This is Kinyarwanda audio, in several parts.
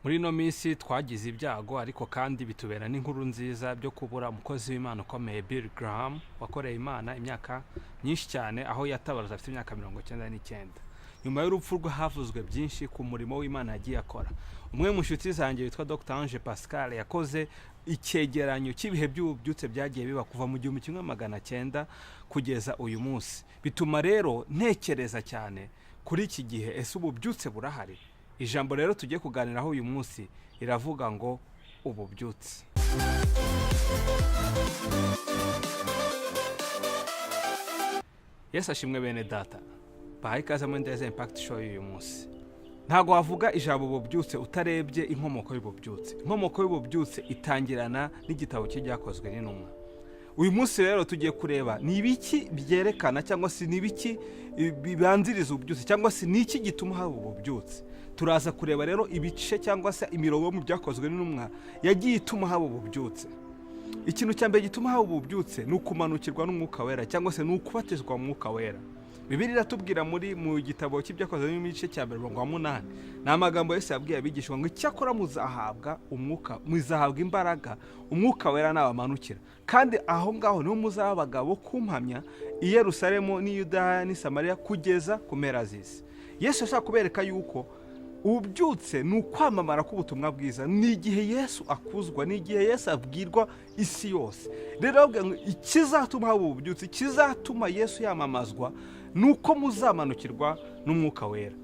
Muri no minsi twagize ibyago ariko kandi bitubera n'inkuru nziza byo kubura umukozi w'Imana ukomeye Bill Graham wakoreye Imana imyaka myinshi cyane aho yatabaruza afite imyaka 99. Nyuma y'urupfu rwe havuzwe byinshi ku murimo w'Imana yagiye akora. Umwe mu nshuti zanjye witwa Dr. Ange Pascal yakoze icyegeranyo cy'ibihe by'ububyutse byagiye biba kuva mu 1900 kugeza uyu munsi. Bituma rero ntekereza cyane kuri iki gihe, ese ububyutse burahari? Ijambo rero tugiye kuganiraho uyu munsi iravuga ngo ububyutse. Yesu ashimwe bene data. Bahaye ikaze muri Ndetse Impact Show uyu munsi. Ntago wavuga ijambo ububyutse utarebye inkomoko y'ububyutse. Inkomoko y'ububyutse itangirana n'igitabo cy'ibyakozwe n'intumwa. Uyu munsi rero tugiye kureba ni ibiki byerekana cyangwa se ni ibiki bibanziriza ububyutse cyangwa se ni iki gituma haba ububyutse. Turaza kureba rero ibice cyangwa se imirongo mu byakozwe n'intumwa yagiye ituma haba ububyutse. Ikintu cya mbere gituma haba ububyutse ni ukumanukirwa n'umwuka wera cyangwa se ni ukubatizwa mu mwuka wera. Bibiliya iratubwira mu gitabo cy'ibyakozwe n'igice cya 8 na amagambo Yesu yabwiye abigishwa ngo icyakora muzahabwa umwuka, muzahabwa imbaraga, umwuka wera nabamanukira, kandi aho ngaho niho muzaba abagabo kumpamya i Yerusalemu n'i Yudaya n'i Samariya kugeza ku mpera z'isi. Yesu ashaka kubereka yuko ububyutse ni ukwamamara k'ubutumwa bwiza, ni igihe Yesu akuzwa, ni igihe Yesu abwirwa isi yose. Rero ikizatuma haba ububyutse, ikizatuma Yesu yamamazwa nuko muzamanukirwa n'umwuka wera.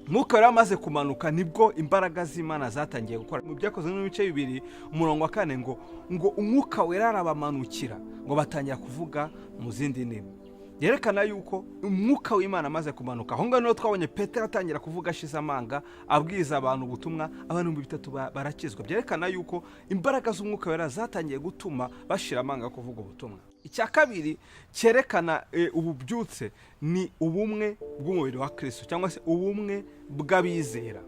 Umwuka wera amaze kumanuka nibwo imbaraga z'Imana zatangiye gukora. Mu byakozwe n'ibice 2 umurongo wa 4 ngo umwuka wera arabamanukira, ngo batangira kuvuga mu zindi ndimi. Yerekana yuko umwuka w'Imana amaze kumanuka. Aho ngaho twabonye Petero atangira kuvuga ashize amanga, abwiza abantu ubutumwa, abantu 300 barakizwa. Byerekana yuko imbaraga z'umwuka wera zatangiye gutuma bashira amanga kuvuga ubutumwa. Icya kabiri cyerekana ububyutse ni ubumwe bw'umubiri wa Kristo cyangwa se ubumwe bw'abizera.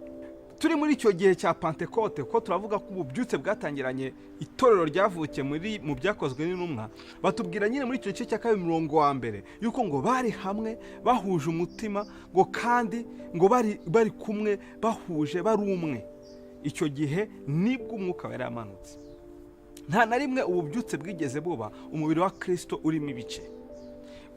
Turi muri icyo gihe cya Pentecote ko turavuga ko ububyutse bwatangiranye itorero ryavukiye mu byakozwe n'intumwa. Batubwira nyine muri icyo gice cya 2 yuko ngo bari hamwe bahuje umutima, ngo kandi ngo bari kumwe bahuje bari umwe. Icyo gihe nibwo umwuka wera yamanutse. Nta na rimwe ububyutse bwigeze buba umubiri wa Kristo urimo ibice.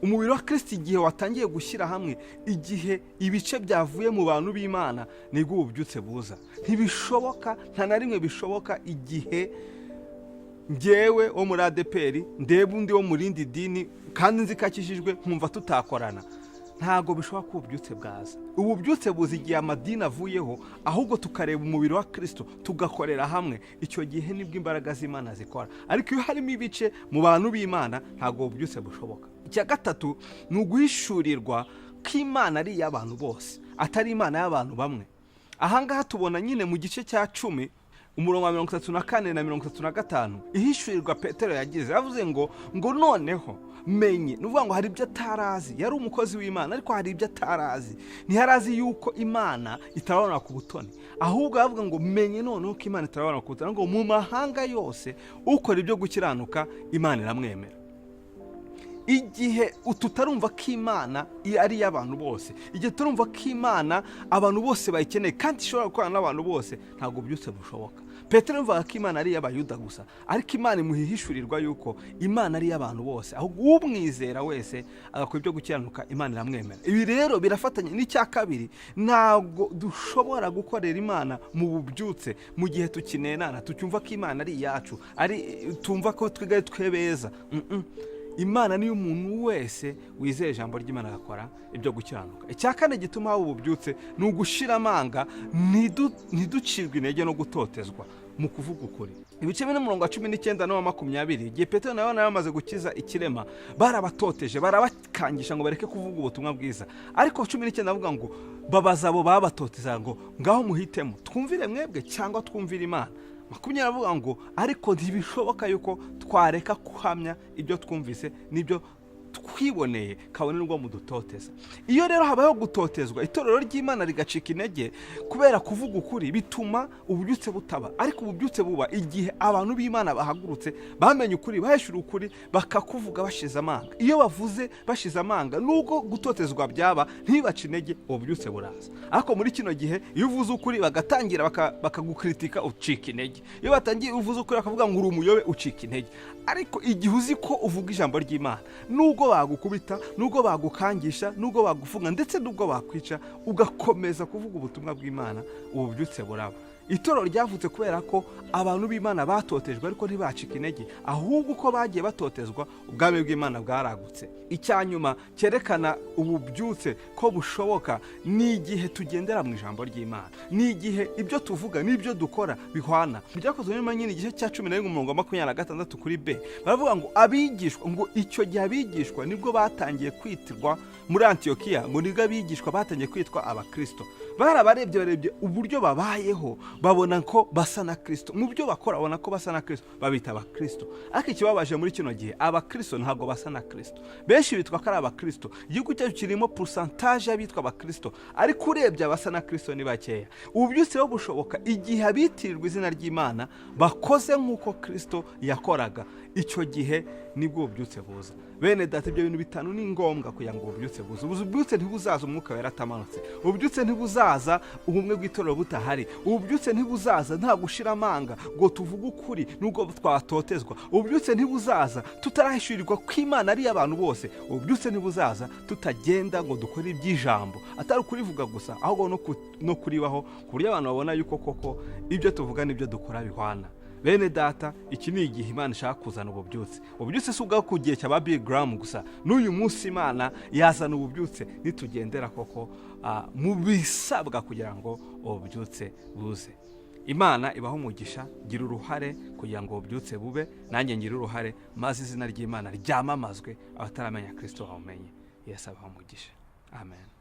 Umubiri wa Kristo igihe watangiye gushyira hamwe, igihe ibice byavuye mu bantu b'Imana, nibwo ububyutse buza. Ntibishoboka, nta na rimwe bishoboka igihe njyewe wo muri ADPR ndeba undi wo mu rindi dini kandi nzikakishijwe nkumva tutakorana. Ntago bishoboka ko ububyutse bwaza. Ububyutse buza igihe amadini avuyeho, ahubwo tukareba umubiri wa Kristo tugakorera hamwe. Icyo gihe nibwo imbaraga z'Imana zikora. Ariko iyo harimo ibice mu bantu b'Imana, ntago ububyutse bushoboka. Icya gatatu ni uguhishurirwa ko Imana ari iy'abantu bose, atari Imana y'abantu bamwe. Ahangaha tubona nyine mu gice cya 10 umurongo wa 34 na 35 ihishurirwa Petero yagize. Yavuze ngo noneho menye, nuvuga ngo hari ibyo atarazi. Yari umukozi w'Imana ariko hari ibyo atarazi. Ntiharazi yuko Imana itarabona ku butoni, ahubwo yavuga ngo menye noneho ko Imana itarabona ku butoni, ngo mu mahanga yose ukora ibyo gukiranuka Imana iramwemera. Igihe tutarumva ko Imana ari y'abantu bose, igihe turumva ko Imana abantu bose bayikeneye kandi ishobora gukorana n'abantu bose, ntabwo byose bushoboka. Petero yumvaga ko Imana ari y'Abayuda gusa, ariko Imana imuhihishurirwa yuko Imana ari y'abantu bose, aho umwizera wese agakora ibyo gukiranuka Imana iramwemera. Ibi rero birafatanye n'icya kabiri, ntabwo dushobora gukorera Imana mu bubyutse mu gihe tukinenana, tucyumva ko Imana ari iyacu, ari tumva ko twigaye twebeza. Imana ni umuntu wese wizeye ijambo ry'Imana agakora ibyo gukiranuka. Icya kane gituma haba ububyutse ni ugushira amanga, ntiducirwe intege no gutotezwa mu kuvuga ukuri. Ibice 19 na 20 igihe Petero nawe yamaze gukiza ikirema, barabatoteje, barabakangisha ngo bareke kuvuga ubutumwa bwiza. Ariko 19 avuga ngo babaza abo babatoteza ngo ngaho muhitemo, twumvire mwebwe cyangwa twumvire Imana. 20 avuga ngo ariko ntibishoboka yuko twareka kuhamya ibyo twumvise n'ibyo twiboneye kabone n'ubwo mudutoteza. Iyo rero habayeho gutotezwa, itorero ry'Imana rigacika intege kubera kuvuga ukuri, bituma ububyutse butaba. Ariko ububyutse buba igihe abantu b'Imana bahagurutse, bamenye ukuri, baheshura ukuri, bakakuvuga bashize amanga. Iyo bavuze bashize amanga, nubwo gutotezwa byaba, ntibace intege, ububyutse buraza. Ariko muri kino gihe iyo uvuze ukuri bagatangira bakagukritika, ucika intege. Iyo batangiye uvuze ukuri bakavuga ngo uri umuyobe, ucika intege. Ariko igihe uzi ko uvuga ijambo ry'Imana, nubwo bagukubita, nubwo bagukangisha, nubwo bagufunga, ndetse nubwo bakwica, ugakomeza kuvuga ubutumwa bw'Imana, ububyutse buraba. Itorero ryavutse kubera ko abantu b'Imana batotejwe, ariko ntibacika intege, ahubwo uko bagiye batotezwa, ubwami bw'Imana bwaragutse. Icyanyuma cyerekana ububyutse ko bushoboka ni igihe tugendera mu ijambo ry'Imana, ni igihe ibyo tuvuga n'ibyo dukora bihwana. Byakozwe nyuma nyine igice cya 11:26 kuri B, baravuga ngo abigishwa, ngo icyo gihe abigishwa nibwo batangiye kwitirwa muri Antiyokiya, ngo nibwo abigishwa batangiye kwitwa abakristo. Barebye uburyo babayeho, babona ko basa na Kristo. Mu byo bakora babona ko basa na Kristo, babita abakristo. Ariko ikibabaje muri kino gihe, abakristo ntabwo basa na Kristo. Benshi bitwa ko ari abakristo, igihugu cyacu kirimo pourcentage y'abitwa abakristo, ariko urebye abasa na Kristo ni bakeya. Ububyutse bwo bushoboka igihe abitirirwa izina ry'Imana bakoze nk'uko Kristo yakoraga. Icyo gihe nibwo ububyutse buza. Bene data, ibyo bintu bitanu ni ngombwa kugira ngo ububyutse buze. Ububyutse ntibuzaza umwuka wera atamanutse. Ububyutse ntibuzaza ubumwe bw'itorero butahari. Ububyutse ntibuzaza nta gushira amanga ngo tuvuge ukuri nubwo twatotezwa. Ububyutse ntibuzaza tutarahishurirwa ko Imana ari abantu bose. Ububyutse ntibuzaza tutagenda ngo dukore iby'ijambo, atari kurivuga gusa, ahubwo no kuribaho, ku buryo abantu babona yuko koko ibyo tuvuga n'ibyo dukora bihwana. Bene data, iki ni igihe Imana ishaka kuzana ububyutse. Ububyutse si ubwa ku gihe cya Billy Graham gusa. N'uyu munsi Imana yazana ububyutse nitugendera koko mu bisabwa kugira ngo ububyutse buze. Imana ibaho umugisha, gira uruhare kugira ngo ububyutse bube, nanjye ngira uruhare, maze izina ry'Imana ryamamazwe, abataramenya Kristo bawumenye. Yesu abaho umugisha. Amen.